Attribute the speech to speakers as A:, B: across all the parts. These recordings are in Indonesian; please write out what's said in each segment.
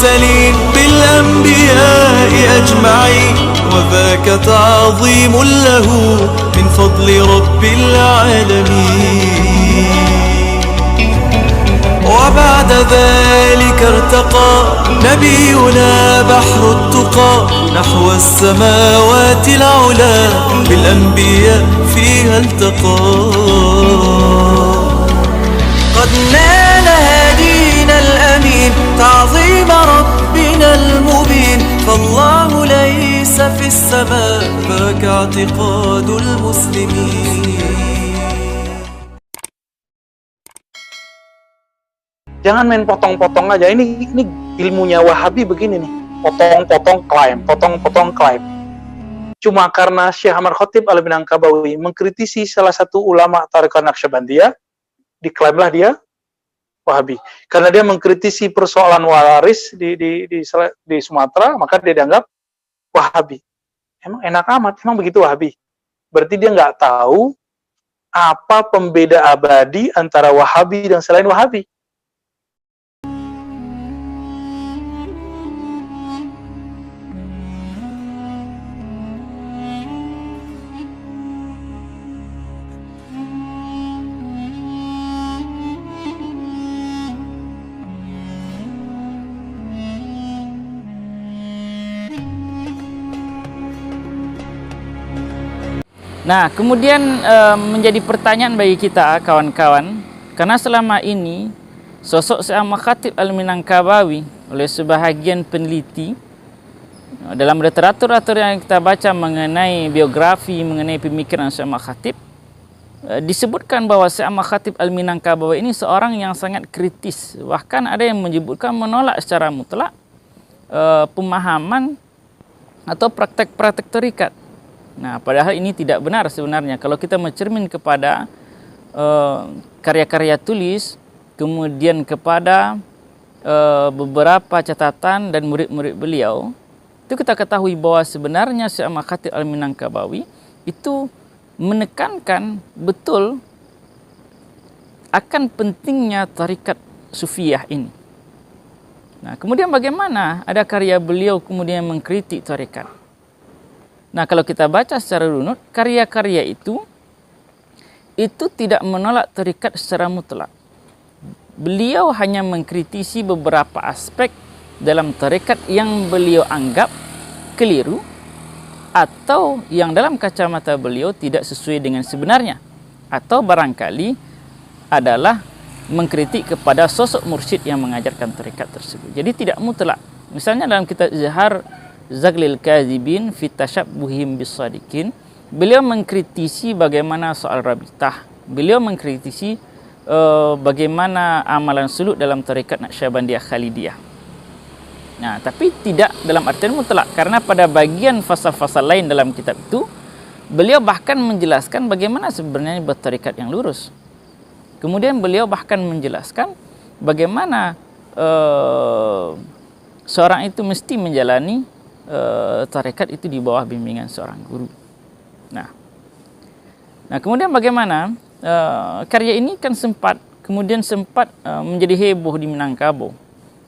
A: المرسلين بالأنبياء أجمعين وذاك تعظيم له من فضل رب العالمين. وبعد ذلك ارتقى نبينا بحر التقى نحو السماوات العلا بالأنبياء فيها التقى. قد نال هدينا الأمين تعظيم ربنا المبين فالله ليس في السماء ذاك اعتقاد المسلمين.
B: Jangan main potong-potong aja. Ini ilmunya Wahabi begini nih. Potong-potong klaim. Cuma karena Syekh Ahmad Khatib Al-Minangkabawi mengkritisi salah satu ulama Tariqah Naqsyabandiyah, diklaimlah dia Wahabi. Karena dia mengkritisi persoalan waris di Sumatera, maka dia dianggap Wahabi. Emang enak amat, emang begitu Wahabi. Berarti dia nggak tahu apa pembeda abadi antara Wahabi dan selain Wahabi.
C: Nah, kemudian menjadi pertanyaan bagi kita kawan-kawan, karena selama ini sosok Syekh Ahmad Khatib Al-Minangkabawi oleh sebahagian peneliti dalam literatur yang kita baca mengenai biografi, mengenai pemikiran Syekh Ahmad Khatib, disebutkan bahwa Syekh Ahmad Khatib Al-Minangkabawi ini seorang yang sangat kritis. Bahkan ada yang menyebutkan menolak secara mutlak pemahaman atau praktek-praktek tarikat. Nah, padahal ini tidak benar sebenarnya. Kalau kita mencermin kepada karya-karya tulis, kemudian kepada beberapa catatan dan murid-murid beliau, itu kita ketahui bahwa sebenarnya Syekh Ahmad Khatib Al-Minangkabawi itu menekankan betul akan pentingnya tarikat Sufiyah ini. Nah, kemudian bagaimana ada karya beliau kemudian mengkritik tarikat? Nah, kalau kita baca secara runut, karya-karya itu tidak menolak tarikat secara mutlak. Beliau hanya mengkritisi beberapa aspek dalam tarikat yang beliau anggap keliru atau yang dalam kacamata beliau tidak sesuai dengan sebenarnya, atau barangkali adalah mengkritik kepada sosok mursyid yang mengajarkan tarikat tersebut. Jadi tidak mutlak. Misalnya dalam kitab Izhar Zaghlil Kazibin fi Tashabbuhim bis-Sadiqin, beliau mengkritisi bagaimana soal rabitah. Beliau mengkritisi bagaimana amalan suluk dalam tarikat Naqsyabandiyah Khalidiyah. Nah, tapi tidak dalam artian mutlak, karena pada bagian fasal-fasal lain dalam kitab itu beliau bahkan menjelaskan bagaimana sebenarnya bertarikat yang lurus. Kemudian beliau bahkan menjelaskan bagaimana seorang itu mesti menjalani tarekat itu di bawah bimbingan seorang guru. Nah kemudian bagaimana karya ini kan sempat menjadi heboh di Minangkabau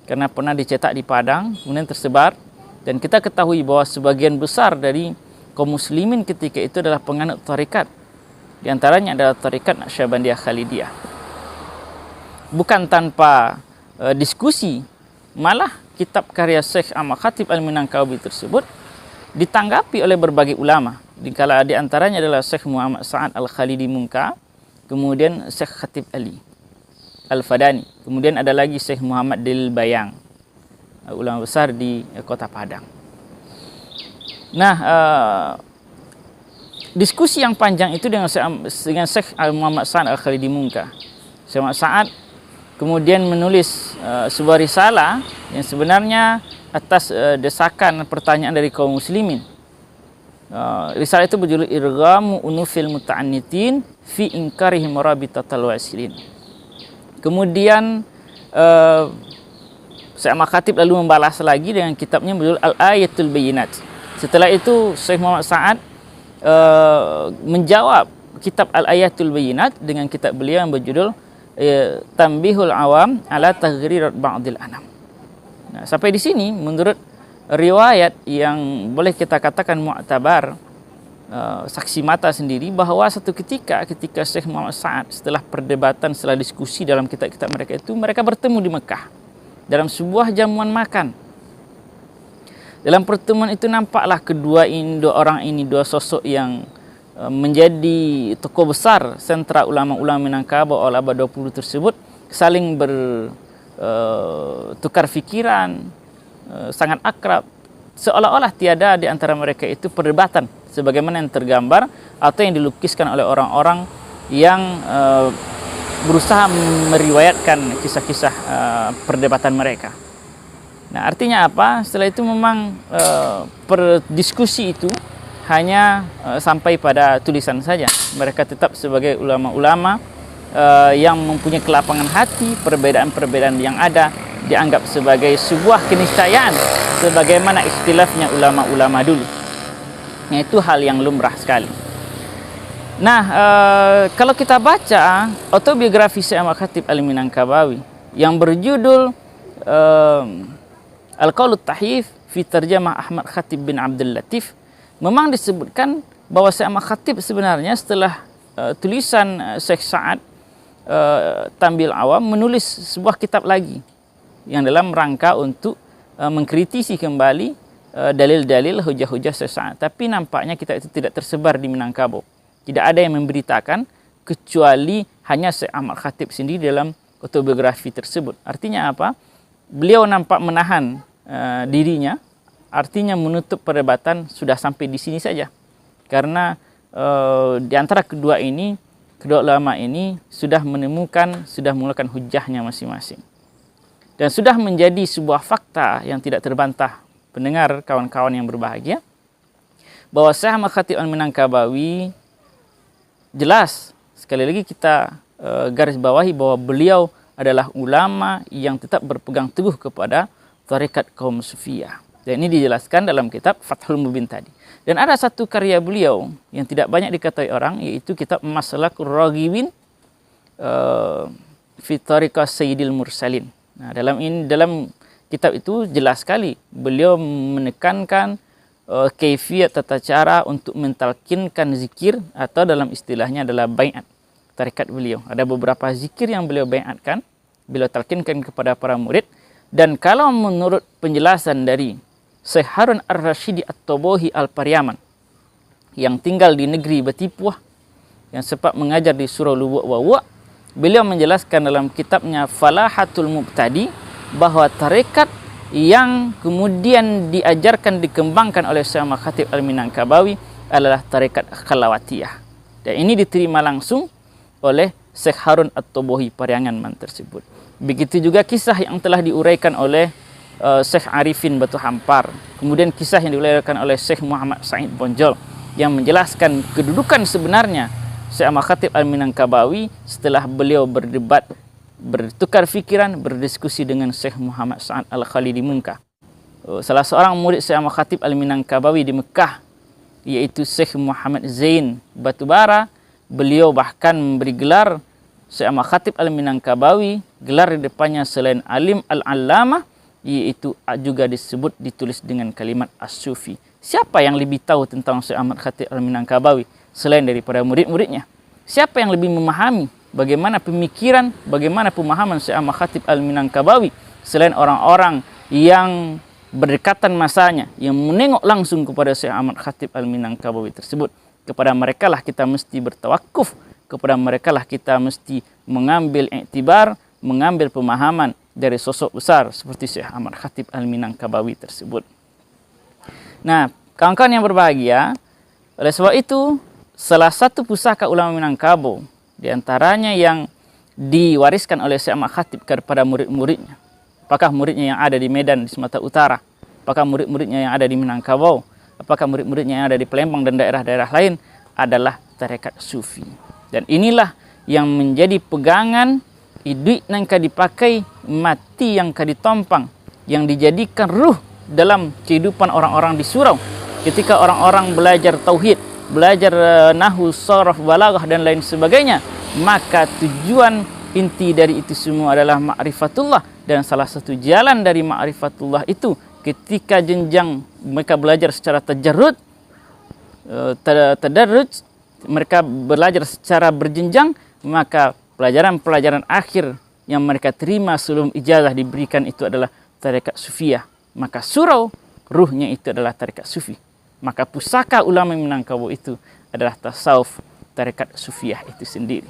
C: karena pernah dicetak di Padang, kemudian tersebar, dan kita ketahui bahwa sebagian besar dari kaum muslimin ketika itu adalah penganut tarekat. Di antaranya adalah tarekat Naqsyabandiyah Khalidiyah. Bukan tanpa diskusi, malah kitab karya Syekh Ahmad Khatib Al-Minangkabawi tersebut ditanggapi oleh berbagai ulama. Di antaranya adalah Syekh Muhammad Sa'ad Al-Khalidi Munka, kemudian Syekh Khatib Ali Al-Fadani, kemudian ada lagi Syekh Muhammad Dalil Bayang, ulama besar di kota Padang. Nah, diskusi yang panjang itu dengan Syekh Muhammad Sa'ad Al-Khalidi Munka. Syekh Muhammad Sa'ad kemudian menulis sebuah risalah yang sebenarnya atas desakan pertanyaan dari kaum muslimin. Risalah itu berjudul Irghamu Unufil Muta'annitin fi Inkarihim Rabitatal Wasilin. Kemudian Syekh Ahmad Khatib lalu membalas lagi dengan kitabnya berjudul Al-Ayatul Bayyinat. Setelah itu Syekh Muhammad Sa'ad menjawab kitab Al-Ayatul Bayyinat dengan kitab beliau yang berjudul Tambihul Awam ala Taghrirat Ba'dil Anam. Nah, sampai di sini menurut riwayat yang boleh kita katakan mu'tabar, saksi mata sendiri, bahwa satu ketika Syekh Muhammad Sa'ad setelah perdebatan, setelah diskusi dalam kitab-kitab mereka itu, mereka bertemu di Mekah dalam sebuah jamuan makan. Dalam pertemuan itu nampaklah dua orang ini, dua sosok yang menjadi tokoh besar sentra ulama-ulama Minangkabau Al Abad 20 tersebut saling bertukar fikiran, sangat akrab, seolah-olah tiada di antara mereka itu perdebatan sebagaimana yang tergambar atau yang dilukiskan oleh orang-orang yang berusaha meriwayatkan kisah-kisah perdebatan mereka. Nah, artinya apa? Setelah itu memang perdiskusi itu hanya sampai pada tulisan saja. Mereka tetap sebagai ulama-ulama yang mempunyai kelapangan hati. Perbedaan-perbedaan yang ada dianggap sebagai sebuah keniscayaan, sebagaimana ikhtilafnya ulama-ulama dulu. Itu hal yang lumrah sekali. Nah, kalau kita baca autobiografi Syekh Ahmad Khatib Al-Minangkabawi yang berjudul Al-Qaulut Tahif fi Tarjamah Ahmad Khatib bin Abdul Latif, memang disebutkan bahwa Syekh Ahmad Khatib sebenarnya setelah tulisan Syekh Sa'ad Tambil Awam menulis sebuah kitab lagi yang dalam rangka untuk mengkritisi kembali dalil-dalil hujah-hujah Syekh Sa'ad. Tapi nampaknya kitab itu tidak tersebar di Minangkabau. Tidak ada yang memberitakan kecuali hanya Syekh Ahmad Khatib sendiri dalam autobiografi tersebut. Artinya apa? Beliau nampak menahan dirinya, artinya menutup perdebatan sudah sampai di sini saja. Karena di antara kedua ulama ini sudah memulakan hujahnya masing-masing. Dan sudah menjadi sebuah fakta yang tidak terbantah pendengar, kawan-kawan yang berbahagia, bahwa Syekh Ahmad Khatib Al-Minangkabawi jelas, sekali lagi kita garis bawahi bahwa beliau adalah ulama yang tetap berpegang teguh kepada tarekat kaum Sufiyah. Dan ini dijelaskan dalam kitab Fathul Mubin tadi. Dan ada satu karya beliau yang tidak banyak diketahui orang, yaitu kitab Maslakul Raghibin fi Tariqah Sayyidil Mursalin. Nah, dalam kitab itu jelas sekali beliau menekankan kaifiyat tata cara untuk mentalkinkan zikir, atau dalam istilahnya adalah baiat tarekat beliau. Ada beberapa zikir yang beliau baiatkan, beliau talkinkan kepada para murid. Dan kalau menurut penjelasan dari Syekh Harun Ar-Rasyidi At-Tobohi Al-Pariaman yang tinggal di negeri Batipuah, yang sempat mengajar di Surau Lubuk Wawa, beliau menjelaskan dalam kitabnya Falahatul Mubtadi bahwa tarekat yang kemudian diajarkan, dikembangkan oleh Syekh Ahmad Khatib Al-Minangkabawi adalah tarekat Khalawatiyah. Dan ini diterima langsung oleh Syekh Harun At-Tobohi Pariaman tersebut. Begitu juga kisah yang telah diuraikan oleh Syekh Arifin Batu Hampar. Kemudian kisah yang diuraikan oleh Syekh Muhammad Said Bonjol yang menjelaskan kedudukan sebenarnya Syekh Ahmad Khatib Al-Minangkabawi setelah beliau berdebat, bertukar fikiran, berdiskusi dengan Syekh Muhammad Sa'ad Al-Khalidi Munkah. Salah seorang murid Syekh Ahmad Khatib Al-Minangkabawi di Mekah, yaitu Syekh Muhammad Zain Batubara, beliau bahkan memberi gelar Syekh Ahmad Khatib Al-Minangkabawi, gelar di depannya selain alim al-allamah, yaitu juga ditulis dengan kalimat as-sufi. Siapa yang lebih tahu tentang Syekh Ahmad Khatib Al-Minangkabawi selain daripada murid-muridnya? Siapa yang lebih memahami bagaimana pemikiran, bagaimana pemahaman Syekh Ahmad Khatib Al-Minangkabawi selain orang-orang yang berdekatan masanya, yang menengok langsung kepada Syekh Ahmad Khatib Al-Minangkabawi tersebut? Kepada mereka lah kita mesti bertawakuf, kepada mereka lah kita mesti mengambil iktibar, mengambil pemahaman dari sosok besar seperti Syekh Ahmad Khatib Al-Minangkabawi tersebut. Nah, kawan-kawan yang berbahagia, oleh sebab itu salah satu pusaka ulama Minangkabau di antaranya yang diwariskan oleh Syekh Ahmad Khatib kepada murid-muridnya. Apakah muridnya yang ada di Medan, di Sumatera Utara? Apakah murid-muridnya yang ada di Minangkabau? Apakah murid-muridnya yang ada di Palembang dan daerah-daerah lain? Adalah tarekat sufi. Dan inilah yang menjadi pegangan hidup yang dipakai, mati yang ditompang, yang dijadikan ruh dalam kehidupan orang-orang di surau. Ketika orang-orang belajar tauhid, belajar nahwu, sharaf, balaghah dan lain sebagainya, maka tujuan inti dari itu semua adalah ma'rifatullah, Dan salah satu jalan dari ma'rifatullah itu ketika jenjang mereka belajar secara tajarrud, tadarruj, mereka belajar secara berjenjang, maka pelajaran-pelajaran akhir yang mereka terima sebelum ijazah diberikan itu adalah tarekat sufiyah. Maka surau ruhnya itu adalah tarekat sufi. Maka pusaka ulama Minangkabau itu adalah tasawuf tarekat sufiyah itu sendiri.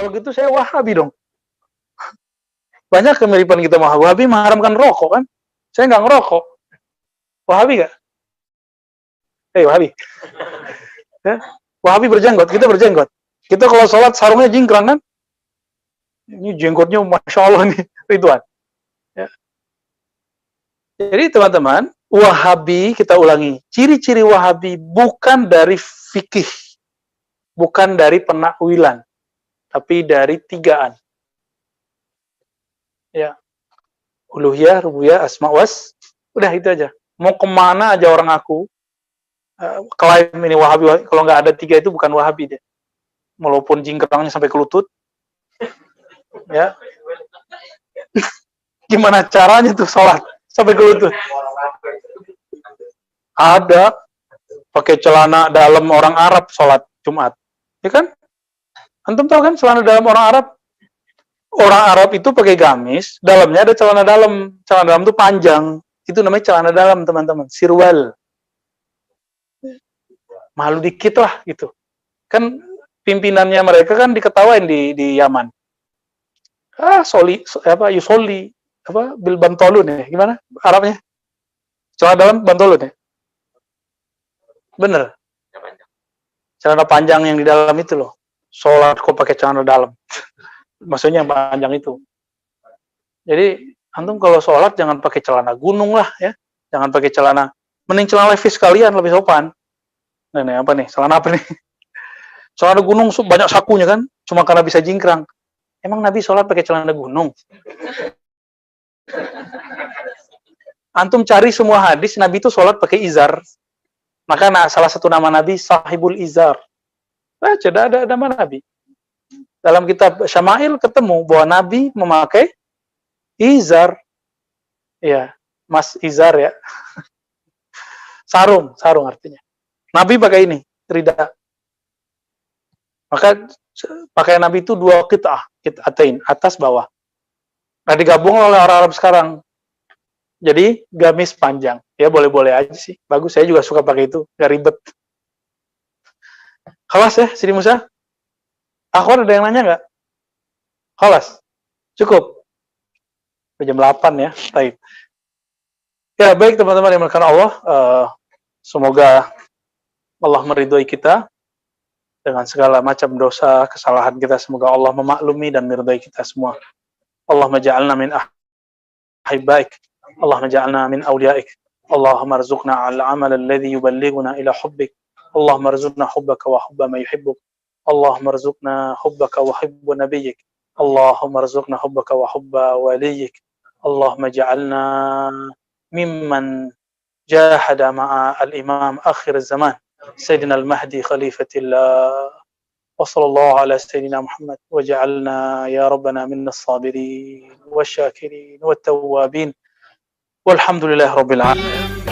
B: Kalau gitu saya Wahabi dong. Banyak kemiripan kita sama Wahabi mengharamkan rokok kan? Saya nggak ngerokok. Wahabi nggak? Wahabi. Ya? Wahabi berjenggot, kita berjenggot. Kita kalau sholat sarungnya jingkrang kan? Ini jenggotnya Masya Allah nih, Ridwan. Ya. Jadi teman-teman, Wahabi, kita ulangi, ciri-ciri Wahabi bukan dari fikih, bukan dari penakwilan, tapi dari tigaan. Ya, uluhiyah, rububiyah, asma was, udah itu aja. Mau kemana aja orang aku, klaim ini Wahabi, kalau nggak ada tiga itu bukan Wahabi deh. Walaupun jingkrangnya sampai ke lutut, ya. Gimana caranya tuh sholat sampai ke lutut? Ada pakai celana dalam orang Arab sholat Jumat, ya kan? Antum tahu kan celana dalam orang Arab? Orang Arab itu pakai gamis, dalamnya ada celana dalam. Celana dalam itu panjang. Itu namanya celana dalam, teman-teman. Sirwal. Malu dikit lah, gitu. Kan pimpinannya mereka kan diketawain di Yaman. Yusoli, bil bantolun ya. Gimana Arabnya? Celana dalam bantolun ya? Bener. Celana panjang yang di dalam itu loh. Sholat kok pakai celana dalam. Maksudnya yang panjang itu. Jadi antum kalau sholat jangan pakai celana gunung lah ya. Jangan pakai celana. Mending celana levis sekalian lebih sopan. Nih apa nih? Celana apa nih? Celana gunung banyak sakunya kan. Cuma karena bisa jingkrang. Emang Nabi sholat pakai celana gunung? Antum cari semua hadis Nabi itu sholat pakai izar. Maka salah satu nama Nabi Sahibul Izar. Baca ada nama Nabi. Dalam kitab Syama'il ketemu bahwa Nabi memakai izar. Ya, Mas izar ya. Sarung artinya. Nabi pakai ini, rida. Maka pakaian Nabi itu dua qit'atain, atas bawah. Nah, digabung oleh orang Arab sekarang. Jadi gamis panjang. Ya boleh-boleh aja sih. Bagus, saya juga suka pakai itu, gak ribet. Khalas ya, Sidi Musa? Akhwat ada yang nanya nggak? Khalas? Cukup? Jam 8 ya, baik. Ya, baik teman-teman yang dimuliakan Allah. Semoga Allah meridhoi kita dengan segala macam dosa, kesalahan kita. Semoga Allah memaklumi dan meridhoi kita semua. Allahumma ja'alna min ahibbaik. Allahumma ja'alna min awliyaik. Allahumma arzuqna al-amal alladhi yuballighuna ila hubbik. Allahumma arzuqna hubbaka wa hubba ma yuhibbuk. اللهم ارزقنا حبك وحب نبيك اللهم ارزقنا حبك وحب وليك اللهم اجعلنا ممن جاهد مع الإمام آخر الزمان سيدنا المهدي خليفة الله وصلى الله على سيدنا محمد وجعلنا يا ربنا من الصابرين والشاكرين والتوابين والحمد لله رب العالمين.